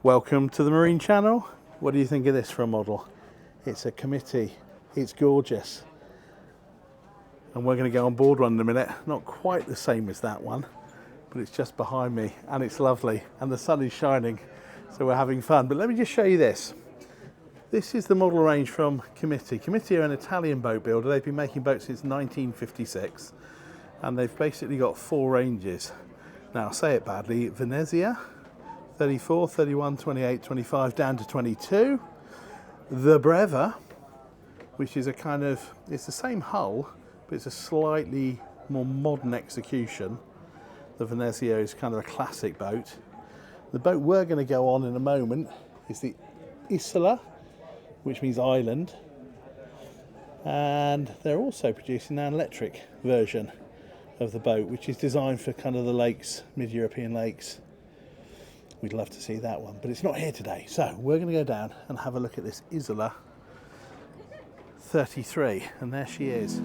Welcome to the Marine Channel. What do you think of this for a model? It's a Comitti. It's gorgeous. And we're going to go on board one in a minute. Not quite the same as that one, but it's just behind me and it's lovely and the sun is shining, so we're having fun. But let me just show you this. This is the model range from Comitti. Comitti are an Italian boat builder. They've been making boats since 1956 and they've basically got 4 ranges. Now, I'll say it badly, Venezia, 34, 31, 28, 25 down to 22. The Breva, which is a kind of, it's the same hull, but it's a slightly more modern execution. The Venezia is kind of a classic boat. The boat we're going to go on in a moment is the Isola, which means island. And they're also producing an electric version of the boat, which is designed for kind of the lakes, mid-European lakes. We'd love to see that one, but it's not here today. So we're going to go down and have a look at this Isola 33, and there she is.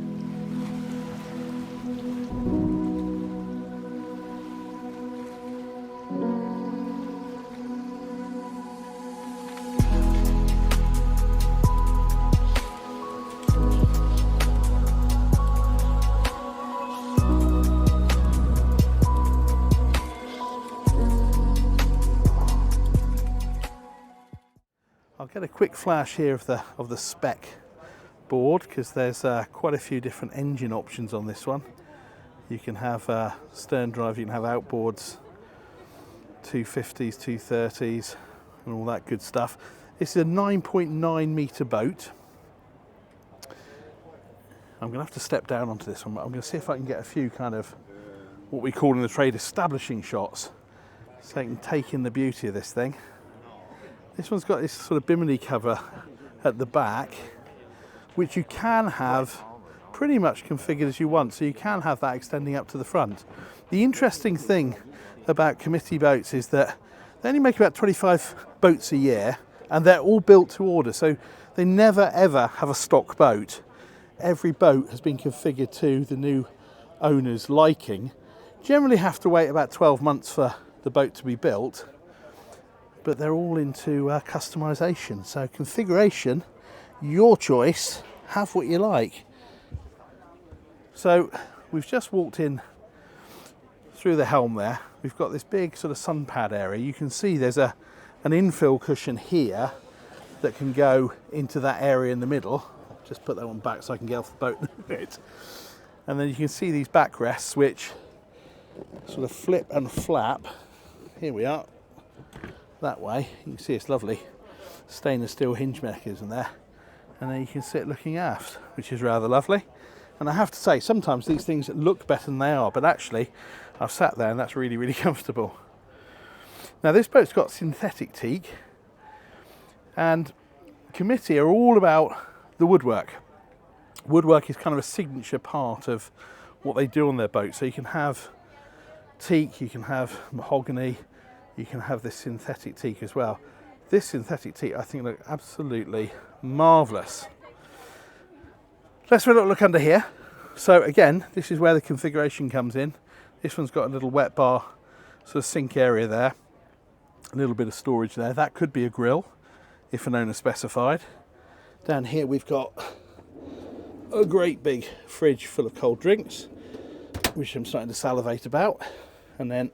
I'll get a quick flash here of the spec board, because there's quite a few different engine options on this one. You can have stern drive, you can have outboards, 250s, 230s and all that good stuff. This is a 9.9 metre boat. I'm going to have to step down onto this one, but I'm going to see if I can get a few kind of what we call in the trade establishing shots, so I can take in the beauty of this thing. This one's got this sort of bimini cover at the back, which you can have pretty much configured as you want, so you can have that extending up to the front. The interesting thing about Comitti boats is that they only make about 25 boats a year, and they're all built to order, so they never ever have a stock boat. Every boat has been configured to the new owner's liking. Generally have to wait about 12 months for the boat to be built, but they're all into customization. So configuration, your choice, have what you like. So we've just walked in through the helm there. We've got this big sort of sun pad area. You can see there's an infill cushion here that can go into that area in the middle. Just put that one back so I can get off the boat in a bit. And then you can see these backrests which sort of flip and flap. Here we are. That way, you can see it's lovely stainless steel hinge mechanism there, and then you can sit looking aft, which is rather lovely. And I have to say, sometimes these things look better than they are, but actually I've sat there and that's really, really comfortable. Now, this boat's got synthetic teak, and Comitti are all about the woodwork. Woodwork is kind of a signature part of what they do on their boat. So you can have teak, you can have mahogany, you can have this synthetic teak as well. This synthetic teak I think looks absolutely marvellous. Let's have a little look under here. So again, this is where the configuration comes in. This one's got a little wet bar sort of sink area there, a little bit of storage there. That could be a grill if an owner specified. Down here we've got a great big fridge full of cold drinks, which I'm starting to salivate about, and then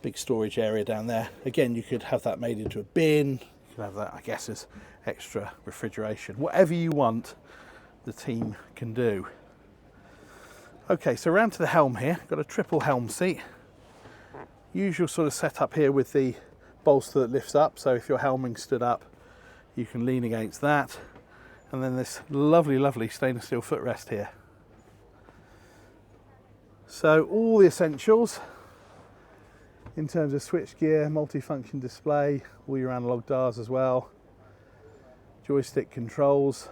big storage area down there. Again, you could have that made into a bin. You could have that, I guess, as extra refrigeration. Whatever you want, the team can do. Okay, so around to the helm here. Got a triple helm seat. Usual sort of setup here with the bolster that lifts up. So if your helming stood up, you can lean against that. And then this lovely, lovely stainless steel footrest here. So all the essentials in terms of switchgear, multifunction display, all your analog dials as well, joystick controls,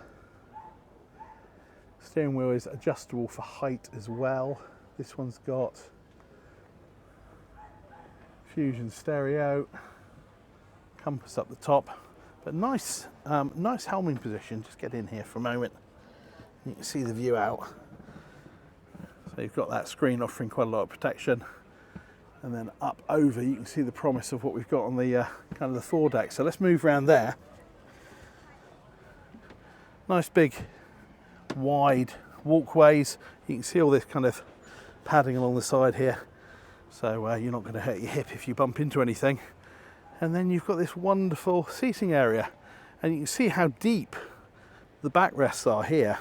steering wheel is adjustable for height as well. This one's got fusion stereo, compass up the top, but nice helming position. Just get in here for a moment, you can see the view out. So you've got that screen offering quite a lot of protection. And then up over, you can see the promise of what we've got on the kind of the foredeck. So let's move around there. Nice big wide walkways. You can see all this kind of padding along the side here, so you're not going to hurt your hip if you bump into anything. And then you've got this wonderful seating area, and you can see how deep the backrests are here,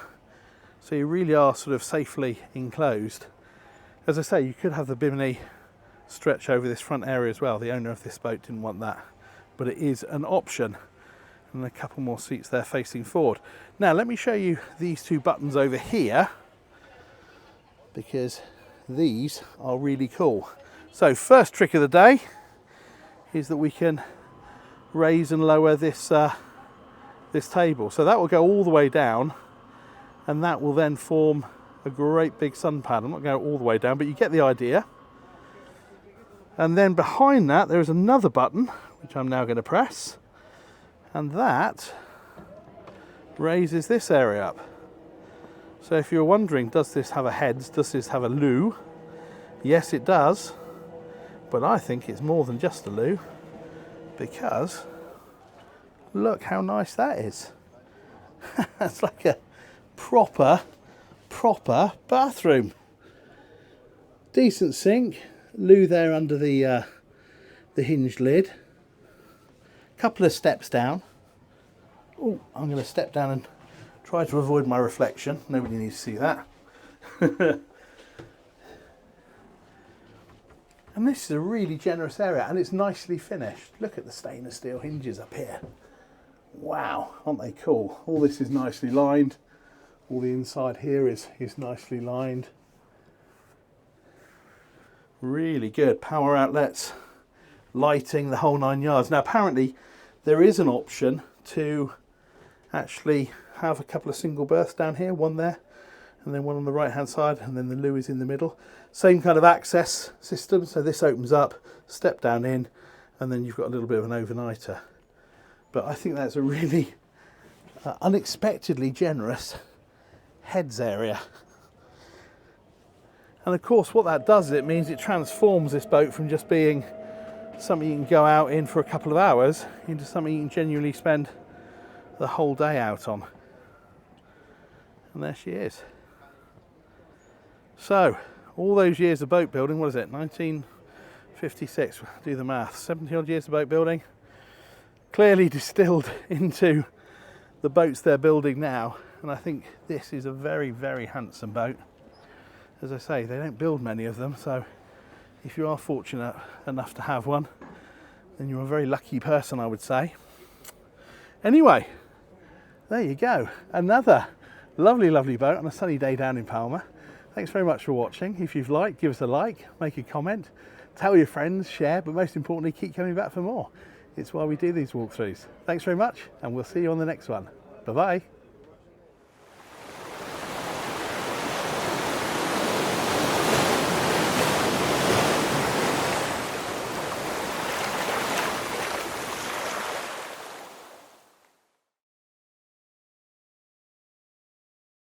so you really are sort of safely enclosed. As I say, you could have the bimini stretch over this front area as well. The owner of this boat didn't want that, but it is an option. And a couple more seats there facing forward. Now let me show you these two buttons over here, because these are really cool. So first trick of the day is that we can raise and lower this this table. So that will go all the way down, and that will then form a great big sun pad. I'm not going all the way down, but you get the idea. And then behind that there is another button, which I'm now going to press, and that raises this area up. So if you're wondering, does this have a heads, does this have a loo? Yes, it does, but I think it's more than just a loo, because look how nice that is. It's like a proper bathroom. Decent sink, loo there under the hinged lid. Couple of steps down. Oh, I'm going to step down and try to avoid my reflection. Nobody needs to see that. And this is a really generous area, and it's nicely finished. Look at the stainless steel hinges up here. Wow, aren't they cool? All this is nicely lined. All the inside here is nicely lined. Really good. Power outlets, lighting, the whole 9 yards. Now apparently there is an option to actually have a couple of single berths down here, one there and then one on the right hand side, and then the loo is in the middle. Same kind of access system, so this opens up, step down in, and then you've got a little bit of an overnighter. But I think that's a really unexpectedly generous heads area. And of course what that does is it means it transforms this boat from just being something you can go out in for a couple of hours into something you can genuinely spend the whole day out on. And there she is. So all those years of boat building, what is it, 1956, do the math, 70 odd years of boat building, clearly distilled into the boats they're building now. And I think this is a very, very handsome boat. As I say, they don't build many of them, so if you are fortunate enough to have one, then you're a very lucky person, I would say. Anyway, there you go. Another lovely, lovely boat on a sunny day down in Palma. Thanks very much for watching. If you've liked, give us a like, make a comment, tell your friends, share, but most importantly, keep coming back for more. It's why we do these walkthroughs. Thanks very much, and we'll see you on the next one. Bye-bye.